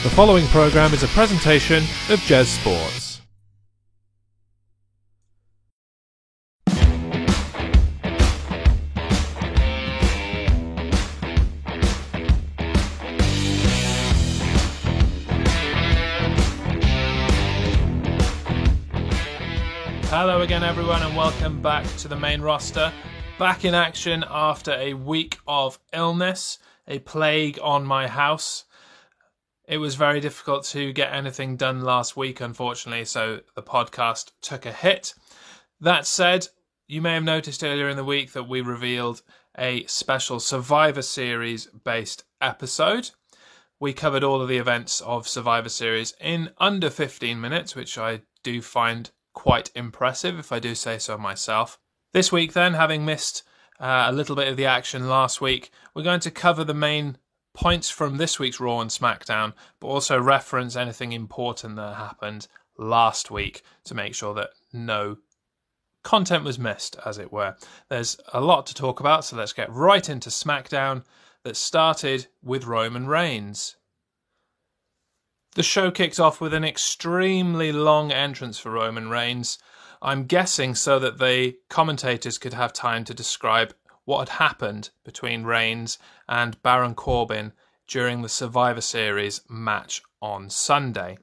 The following programme is a presentation of Jez Sports. Hello again everyone and welcome back to the main roster. Back in action after a week of illness, a plague on my house. It was very difficult to get anything done last week, unfortunately, so the podcast took a hit. That said, you may have noticed earlier in the week that we revealed a special Survivor Series-based episode. We covered all of the events of Survivor Series in under 15 minutes, which I do find quite impressive, if I do say so myself. This week, then, having missed a little bit of the action last week, we're going to cover the main points from this week's Raw and SmackDown, but also reference anything important that happened last week to make sure that no content was missed, as it were. There's a lot to talk about, so let's get right into SmackDown that started with Roman Reigns. The show kicked off with an extremely long entrance for Roman Reigns. I'm guessing so that the commentators could have time to describe what had happened between Reigns and Baron Corbin during the Survivor Series match on Sunday.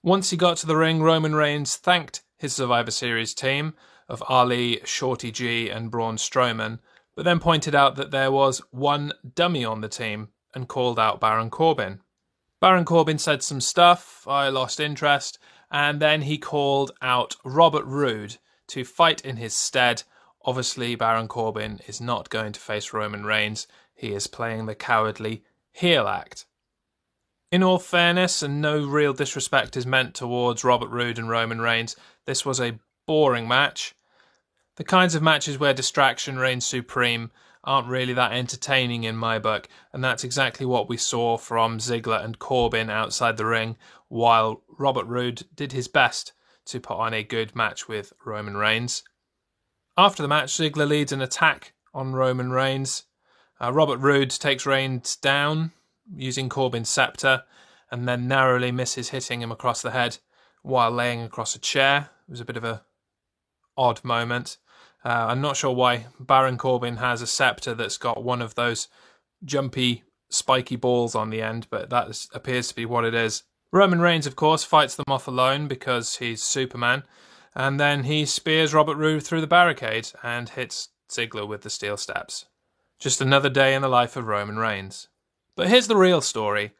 Once he got to the ring, Roman Reigns thanked his Survivor Series team of Ali, Shorty G and Braun Strowman, but then pointed out that there was one dummy on the team and called out Baron Corbin. Baron Corbin said some stuff, I lost interest, and then he called out Robert Roode to fight in his stead. Obviously, Baron Corbin is not going to face Roman Reigns. He is playing the cowardly heel act. In all fairness, and no real disrespect is meant towards Robert Roode and Roman Reigns, this was a boring match. The kinds of matches where distraction reigns supreme aren't really that entertaining in my book, and that's exactly what we saw from Ziggler and Corbin outside the ring, while Robert Roode did his best to put on a good match with Roman Reigns. After the match, Ziggler leads an attack on Roman Reigns. Robert Roode takes Reigns down using Corbin's scepter and then narrowly misses hitting him across the head while laying across a chair. It was a bit of an odd moment. I'm not sure why Baron Corbin has a scepter that's got one of those jumpy, spiky balls on the end, but that appears to be what it is. Roman Reigns, of course, fights them off alone because he's Superman. And then he spears Robert Roode through the barricade and hits Ziggler with the steel steps. Just another day in the life of Roman Reigns. But here's the real story.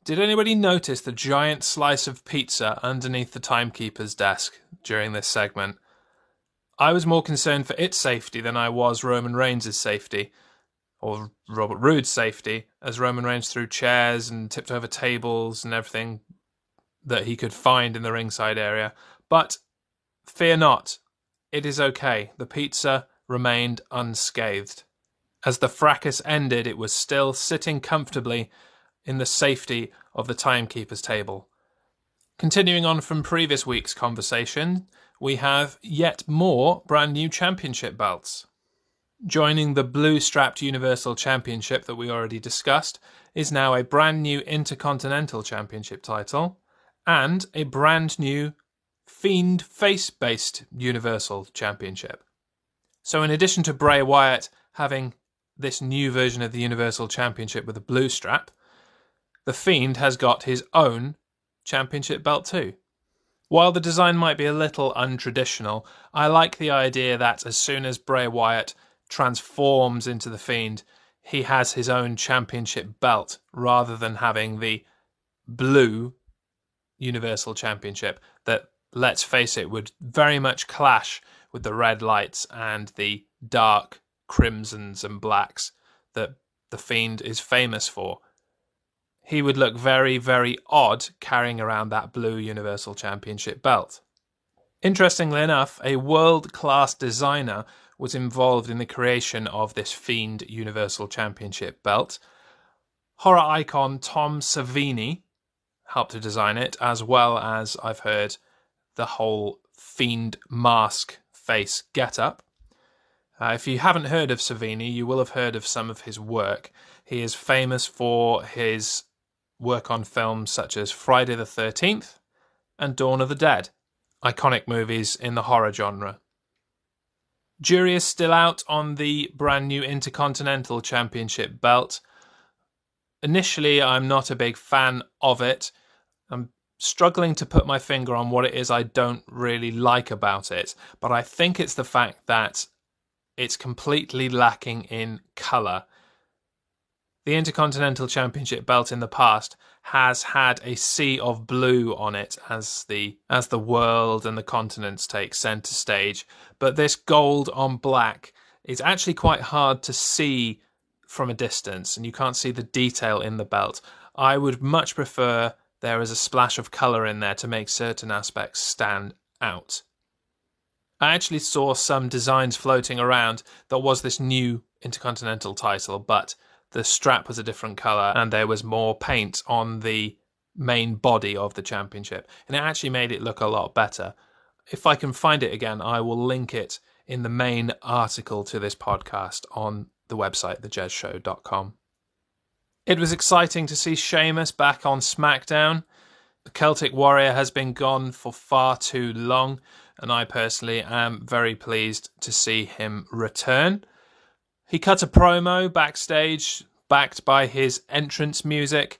Did anybody notice the giant slice of pizza underneath the timekeeper's desk during this segment? I was more concerned for its safety than I was Roman Reigns' safety, or Robert Roode's safety, as Roman Reigns threw chairs and tipped over tables and everything that he could find in the ringside area. But fear not, it is okay. The pizza remained unscathed. As the fracas ended, it was still sitting comfortably in the safety of the timekeeper's table. Continuing on from previous week's conversation, we have yet more brand new championship belts. Joining the blue-strapped Universal Championship that we already discussed is now a brand new Intercontinental Championship title and a brand new Fiend face-based Universal Championship. So in addition to Bray Wyatt having this new version of the Universal Championship with a blue strap, the Fiend has got his own championship belt too. While the design might be a little untraditional, I like the idea that as soon as Bray Wyatt transforms into the Fiend, he has his own championship belt rather than having the blue Universal Championship that, let's face it, would very much clash with the red lights and the dark crimsons and blacks that the Fiend is famous for. He would look very, very odd carrying around that blue Universal Championship belt. Interestingly enough, a world-class designer was involved in the creation of this Fiend Universal Championship belt. Horror icon Tom Savini helped to design it, as well as, I've heard, the whole Fiend mask face get-up. If you haven't heard of Savini, you will have heard of some of his work. He is famous for his work on films such as Friday the 13th and Dawn of the Dead, iconic movies in the horror genre. Jury is still out on the brand new Intercontinental Championship belt. Initially, I'm not a big fan of it. I'm struggling to put my finger on what it is I don't really like about it, but I think it's the fact that it's completely lacking in colour. The Intercontinental Championship belt in the past has had a sea of blue on it as the world and the continents take centre stage, but this gold on black is actually quite hard to see from a distance, and you can't see the detail in the belt. I would much prefer there is a splash of colour in there to make certain aspects stand out. I actually saw some designs floating around that was this new Intercontinental title, but the strap was a different colour and there was more paint on the main body of the championship, and it actually made it look a lot better. If I can find it again, I will link it in the main article to this podcast on the website, thejezshow.com. It was exciting to see Sheamus back on SmackDown. The Celtic Warrior has been gone for far too long, and I personally am very pleased to see him return. He cut a promo backstage, backed by his entrance music,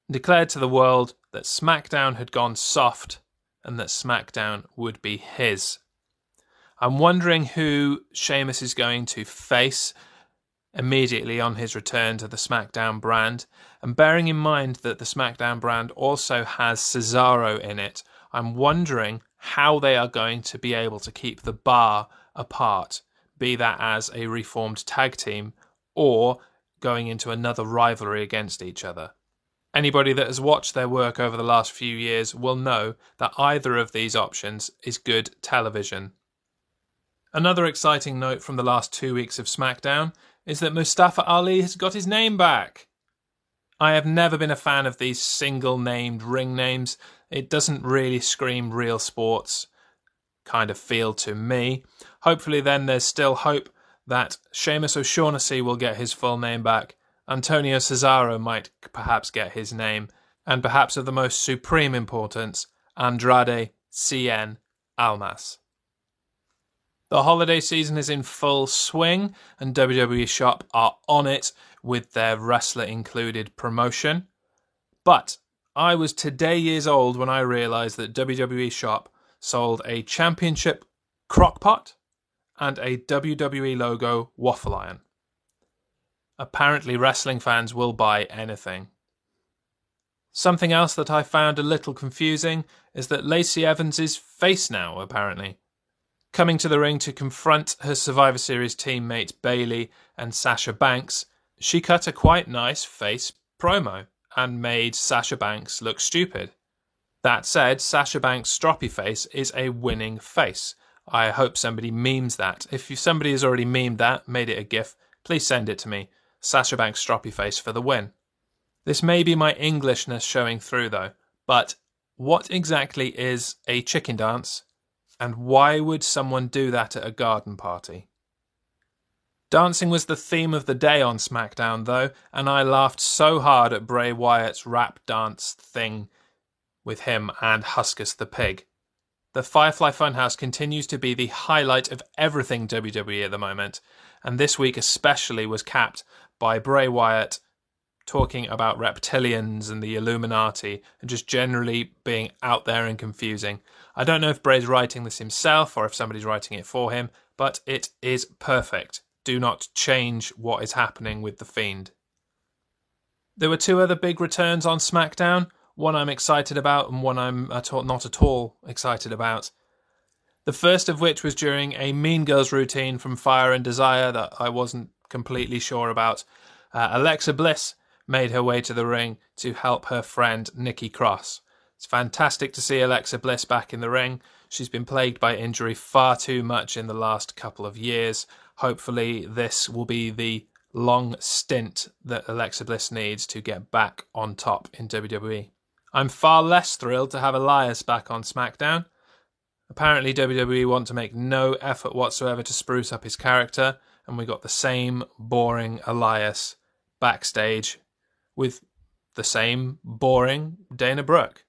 and declared to the world that SmackDown had gone soft and that SmackDown would be his. I'm wondering who Sheamus is going to face immediately on his return to the SmackDown brand, and bearing in mind that the SmackDown brand also has Cesaro in it, I'm wondering how they are going to be able to keep the bar apart, be that as a reformed tag team or going into another rivalry against each other. Anybody that has watched their work over the last few years will know that either of these options is good television. Another exciting note from the last 2 weeks of SmackDown is that Mustafa Ali has got his name back. I have never been a fan of these single-named ring names. It doesn't really scream real sports kind of feel to me. Hopefully then there's still hope that Sheamus O'Shaughnessy will get his full name back. Antonio Cesaro might perhaps get his name. And perhaps of the most supreme importance, Andrade Cien Almas. The holiday season is in full swing, and WWE Shop are on it with their wrestler included promotion. But I was today years old when I realised that WWE Shop sold a championship crockpot and a WWE logo waffle iron. Apparently wrestling fans will buy anything. Something else that I found a little confusing is that Lacey Evans is face now, apparently. Coming to the ring to confront her Survivor Series teammates Bayley and Sasha Banks, she cut a quite nice face promo and made Sasha Banks look stupid. That said, Sasha Banks' stroppy face is a winning face. I hope somebody memes that. If somebody has already memed that, made it a GIF, please send it to me. Sasha Banks' stroppy face for the win. This may be my Englishness showing through though, but what exactly is a chicken dance? And why would someone do that at a garden party? Dancing was the theme of the day on SmackDown though, and I laughed so hard at Bray Wyatt's rap dance thing with him and Huskus the Pig. The Firefly Funhouse continues to be the highlight of everything WWE at the moment, and this week especially was capped by Bray Wyatt talking about reptilians and the Illuminati and just generally being out there and confusing. I don't know if Bray's writing this himself or if somebody's writing it for him, but it is perfect. Do not change what is happening with The Fiend. There were two other big returns on SmackDown, one I'm excited about and one I'm not at all excited about. The first of which was during a Mean Girls routine from Fire and Desire that I wasn't completely sure about. Alexa Bliss made her way to the ring to help her friend Nikki Cross. It's fantastic to see Alexa Bliss back in the ring. She's been plagued by injury far too much in the last couple of years. Hopefully this will be the long stint that Alexa Bliss needs to get back on top in WWE. I'm far less thrilled to have Elias back on SmackDown. Apparently WWE want to make no effort whatsoever to spruce up his character, and we got the same boring Elias backstage with the same boring Dana Brooke.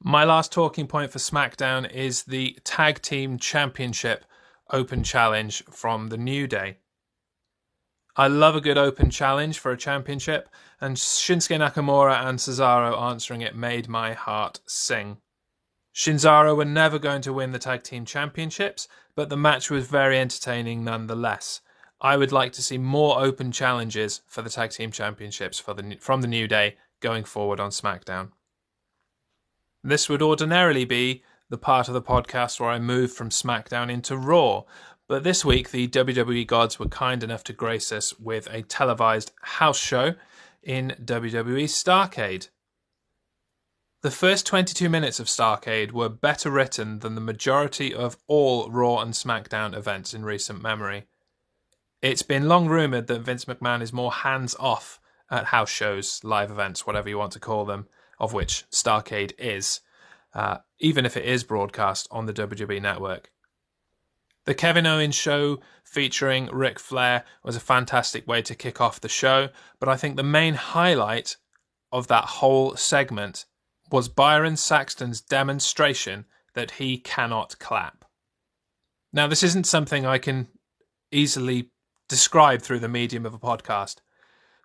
My last talking point for SmackDown is the Tag Team Championship Open Challenge from the New Day. I love a good open challenge for a championship, and Shinsuke Nakamura and Cesaro answering it made my heart sing. Shinzaro were never going to win the Tag Team Championships, but the match was very entertaining nonetheless. I would like to see more open challenges for the Tag Team Championships from the New Day going forward on SmackDown. This would ordinarily be the part of the podcast where I move from SmackDown into Raw, but this week the WWE gods were kind enough to grace us with a televised house show in WWE Starrcade. The first 22 minutes of Starrcade were better written than the majority of all Raw and SmackDown events in recent memory. It's been long rumoured that Vince McMahon is more hands-off at house shows, live events, whatever you want to call them, of which Starrcade is, even if it is broadcast on the WWE Network. The Kevin Owens show featuring Ric Flair was a fantastic way to kick off the show, but I think the main highlight of that whole segment was Byron Saxton's demonstration that he cannot clap. Now, this isn't something I can easily describe through the medium of a podcast,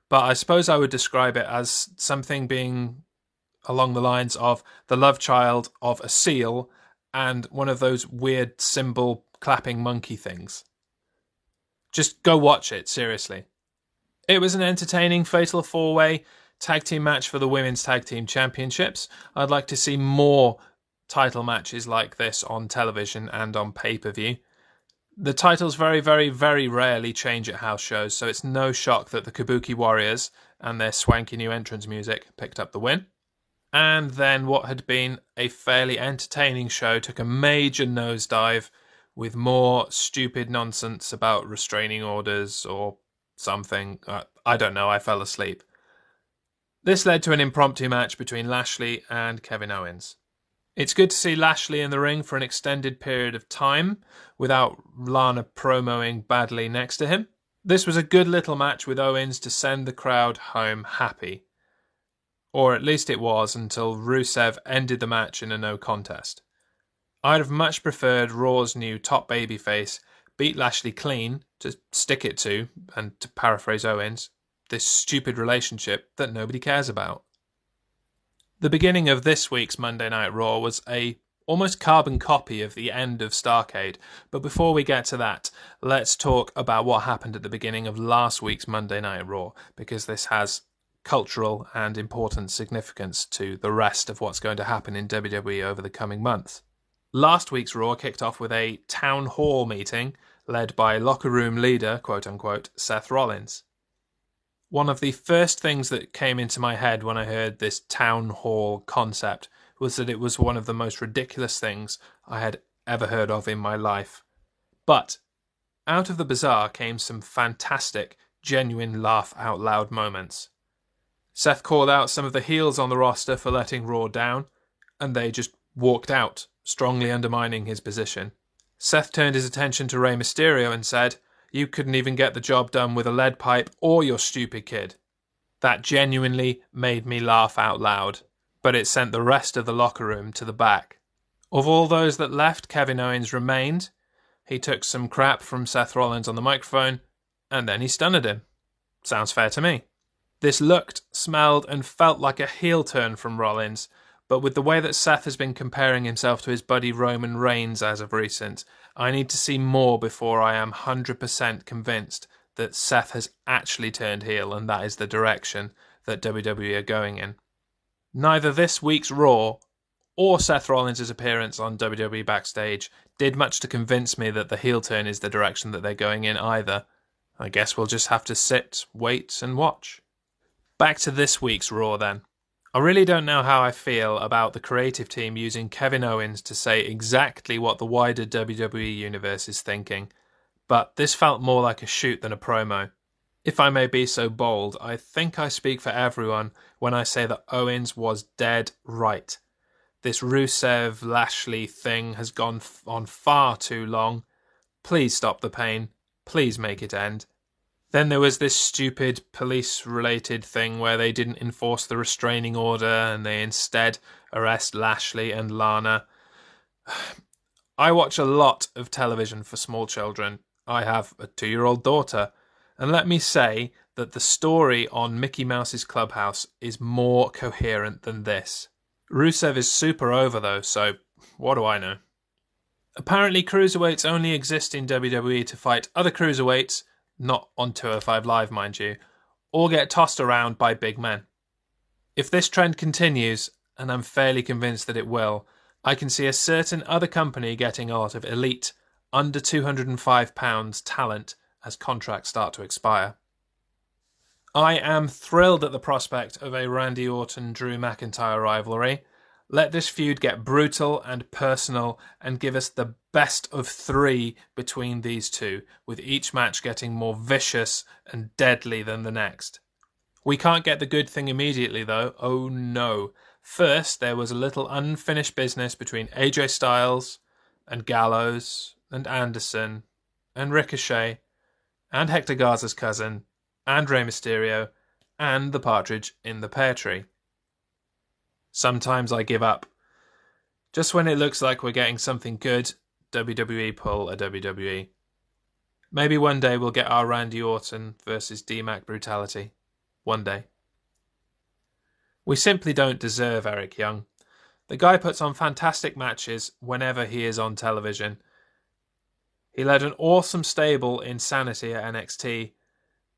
but I suppose I would describe it as something being along the lines of the love child of a seal and one of those weird cymbal clapping monkey things. Just go watch it, seriously. It was an entertaining Fatal 4-Way tag team match for the Women's Tag Team Championships. I'd like to see more title matches like this on television and on pay-per-view. The titles very, very, very rarely change at house shows, so it's no shock that the Kabuki Warriors and their swanky new entrance music picked up the win. And then what had been a fairly entertaining show took a major nosedive with more stupid nonsense about restraining orders or something. I don't know, I fell asleep. This led to an impromptu match between Lashley and Kevin Owens. It's good to see Lashley in the ring for an extended period of time without Lana promoing badly next to him. This was a good little match with Owens to send the crowd home happy. Or at least it was until Rusev ended the match in a no contest. I'd have much preferred Raw's new top babyface beat Lashley clean to stick it to, and to paraphrase Owens, this stupid relationship that nobody cares about. The beginning of this week's Monday Night Raw was a almost carbon copy of the end of Starrcade, but before we get to that, let's talk about what happened at the beginning of last week's Monday Night Raw, because this has cultural and important significance to the rest of what's going to happen in WWE over the coming months. Last week's Raw kicked off with a town hall meeting led by locker room leader, quote-unquote, Seth Rollins. One of the first things that came into my head when I heard this town hall concept was that it was one of the most ridiculous things I had ever heard of in my life. But out of the bizarre came some fantastic, genuine laugh-out-loud moments. Seth called out some of the heels on the roster for letting Raw down, and they just walked out, strongly undermining his position. Seth turned his attention to Rey Mysterio and said, "You couldn't even get the job done with a lead pipe or your stupid kid." That genuinely made me laugh out loud, but it sent the rest of the locker room to the back. Of all those that left, Kevin Owens remained. He took some crap from Seth Rollins on the microphone, and then he stunned him. Sounds fair to me. This looked, smelled, and felt like a heel turn from Rollins, but with the way that Seth has been comparing himself to his buddy Roman Reigns as of recent, I need to see more before I am 100% convinced that Seth has actually turned heel and that is the direction that WWE are going in. Neither this week's Raw or Seth Rollins' appearance on WWE Backstage did much to convince me that the heel turn is the direction that they're going in either. I guess we'll just have to sit, wait, and watch. Back to this week's Raw then. I really don't know how I feel about the creative team using Kevin Owens to say exactly what the wider WWE universe is thinking, but this felt more like a shoot than a promo. If I may be so bold, I think I speak for everyone when I say that Owens was dead right. This Rusev-Lashley thing has gone on far too long. Please stop the pain. Please make it end. Then there was this stupid police-related thing where they didn't enforce the restraining order and they instead arrest Lashley and Lana. I watch a lot of television for small children. I have a 2-year-old daughter. And let me say that the story on Mickey Mouse's Clubhouse is more coherent than this. Rusev is super over though, so what do I know? Apparently cruiserweights only exist in WWE to fight other cruiserweights, not on 205 Live mind you, or get tossed around by big men. If this trend continues, and I'm fairly convinced that it will, I can see a certain other company getting a lot of elite, under £205 talent as contracts start to expire. I am thrilled at the prospect of a Randy Orton-Drew McIntyre rivalry. Let this feud get brutal and personal and give us the best of 3 between these two, with each match getting more vicious and deadly than the next. We can't get the good thing immediately though, oh no. First, there was a little unfinished business between AJ Styles and Gallows and Anderson and Ricochet and Hector Garza's cousin and Rey Mysterio and the partridge in the pear tree. Sometimes I give up. Just when it looks like we're getting something good, WWE pull a WWE. Maybe one day we'll get our Randy Orton versus D-Mac brutality. One day. We simply don't deserve Eric Young. The guy puts on fantastic matches whenever he is on television. He led an awesome stable in Sanity at NXT,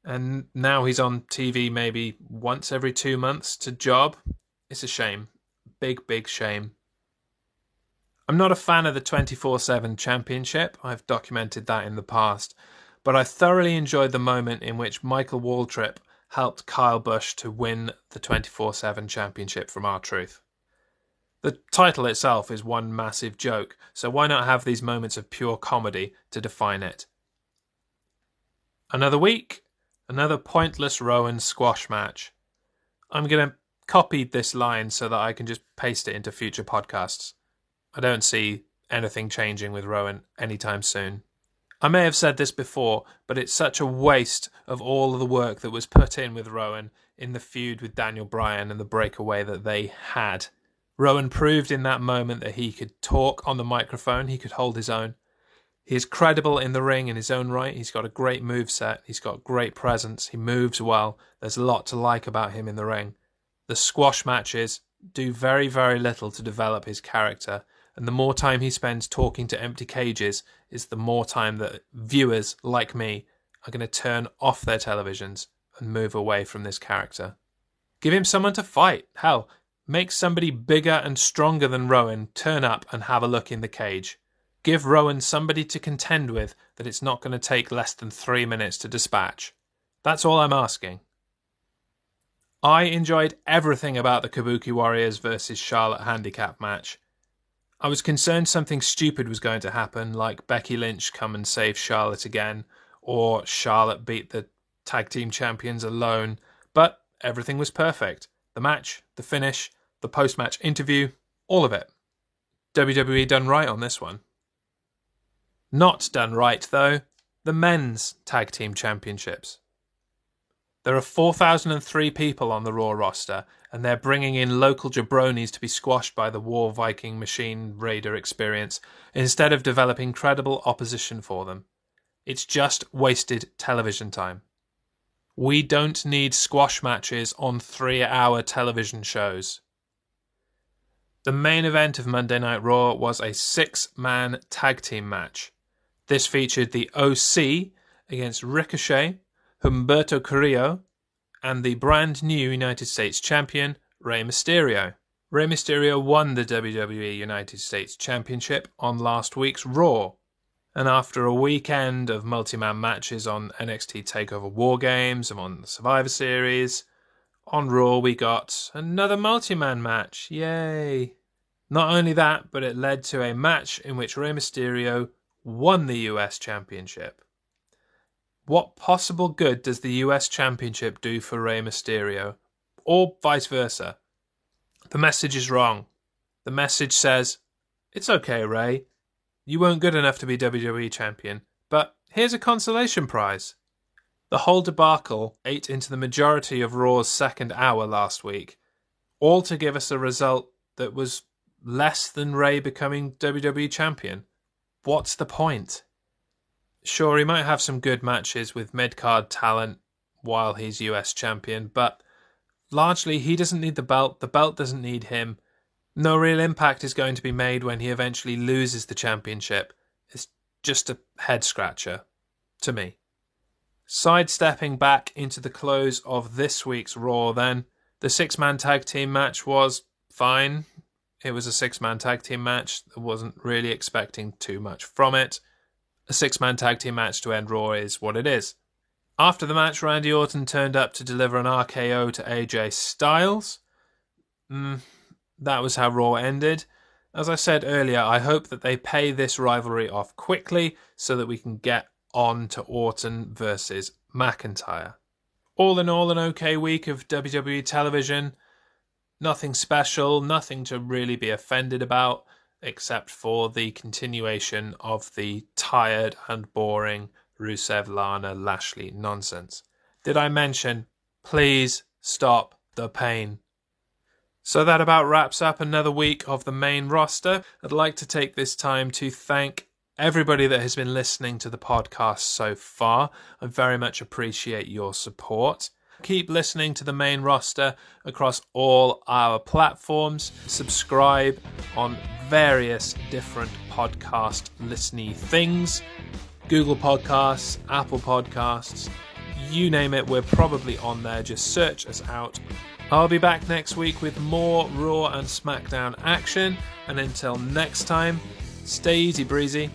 and now he's on TV maybe once every 2 months to job. It's a shame. Big, big shame. I'm not a fan of the 24/7 championship. I've documented that in the past. But I thoroughly enjoyed the moment in which Michael Waltrip helped Kyle Busch to win the 24/7 championship from R-Truth. The title itself is one massive joke, so why not have these moments of pure comedy to define it? Another week, another pointless Rowan squash match. I'm going to copy this line so that I can just paste it into future podcasts. I don't see anything changing with Rowan anytime soon. I may have said this before, but it's such a waste of all of the work that was put in with Rowan in the feud with Daniel Bryan and the breakaway that they had. Rowan proved in that moment that he could talk on the microphone, he could hold his own. He is credible in the ring in his own right. He's got a great moveset. He's got great presence. He moves well. There's a lot to like about him in the ring. The squash matches do very, very little to develop his character. And the more time he spends talking to empty cages is the more time that viewers like me are going to turn off their televisions and move away from this character. Give him someone to fight. Hell, make somebody bigger and stronger than Rowan turn up and have a look in the cage. Give Rowan somebody to contend with that it's not going to take less than 3 minutes to dispatch. That's all I'm asking. I enjoyed everything about the Kabuki Warriors versus Charlotte handicap match. I was concerned something stupid was going to happen, like Becky Lynch come and save Charlotte again, or Charlotte beat the tag team champions alone, but everything was perfect. The match, the finish, the post-match interview, all of it. WWE done right on this one. Not done right, though, the men's tag team championships. There are 4,003 people on the Raw roster, and they're bringing in local jabronis to be squashed by the War Viking Machine Raider experience, instead of developing credible opposition for them. It's just wasted television time. We don't need squash matches on 3-hour television shows. The main event of Monday Night Raw was a 6-man tag team match. This featured the OC against Ricochet, Humberto Carrillo, and the brand new United States champion, Rey Mysterio. Rey Mysterio won the WWE United States Championship on last week's Raw. And after a weekend of multi-man matches on NXT TakeOver War Games and on the Survivor Series, on Raw we got another multi-man match. Yay! Not only that, but it led to a match in which Rey Mysterio won the US Championship. What possible good does the US Championship do for Rey Mysterio? Or vice versa? The message is wrong. The message says, it's okay, Rey. You weren't good enough to be WWE Champion, but here's a consolation prize. The whole debacle ate into the majority of Raw's second hour last week, all to give us a result that was less than Rey becoming WWE champion. What's the point? Sure, he might have some good matches with mid-card talent while he's US champion, but largely he doesn't need the belt doesn't need him. No real impact is going to be made when he eventually loses the championship. It's just a head-scratcher, to me. Sidestepping back into the close of this week's Raw then, the six-man tag team match was fine. It was a six-man tag team match. I wasn't really expecting too much from it. A six-man tag team match to end Raw is what it is. After the match, Randy Orton turned up to deliver an RKO to AJ Styles. That was how Raw ended. As I said earlier, I hope that they pay this rivalry off quickly so that we can get on to Orton versus McIntyre. All in all, an okay week of WWE television. Nothing special, nothing to really be offended about, except for the continuation of the tired and boring Rusev, Lana, Lashley nonsense. Did I mention, please stop the pain? So that about wraps up another week of the main roster. I'd like to take this time to thank everybody that has been listening to the podcast so far. I very much appreciate your support. Keep listening to the main roster across all our platforms. Subscribe on various different podcast listening things. Google Podcasts, Apple Podcasts, you name it, we're probably on there. Just search us out. I'll be back next week with more Raw and SmackDown action. And until next time, stay easy breezy.